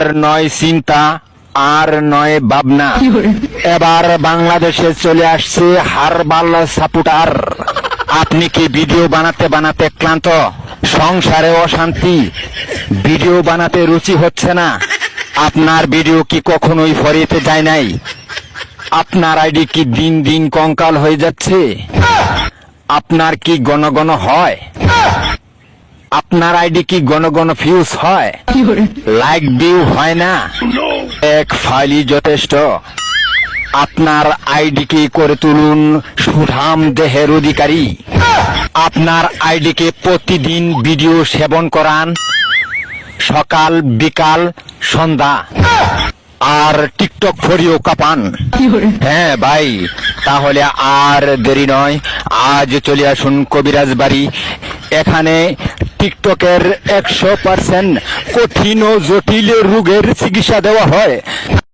আর নয় চিন্তা, আর নয় ভাবনা, এবার বাংলাদেশে চলে আসছে হারবাল সাপোর্টার। আপনি কি ভিডিও বানাতে বানাতে ক্লান্ত? সংসারে অশান্তি, ভিডিও বানাতে রুচি হচ্ছে না? আপনার ভিডিও কি কখনোই ফরিতে যায় নাই? আপনার আইডি কি দিন দিন কঙ্কাল হয়ে যাচ্ছে? আপনার কি ঘন ঘন হয়? আপনার আইডি কি ঘন ঘন ফিউজ হয়? লাইক ভিউ হয় না? এক ফাইলই যথেষ্ট। আপনার আইডিকে করে তুলুন সুঠাম দেহের অধিকারী। আপনার আইডিকে প্রতিদিন ভিডিও সেবন করান, সকাল বিকাল সন্ধ্যা, আর টিকটক ফরিও কাপান। হ্যাঁ ভাই, তাহলে আর দেরি নয়, আজ চলে আসুন কবিরাজ বাড়ি। এখানে টিকটকের 100% কঠিন ও জটিল রোগের চিকিৎসা দেওয়া হয়।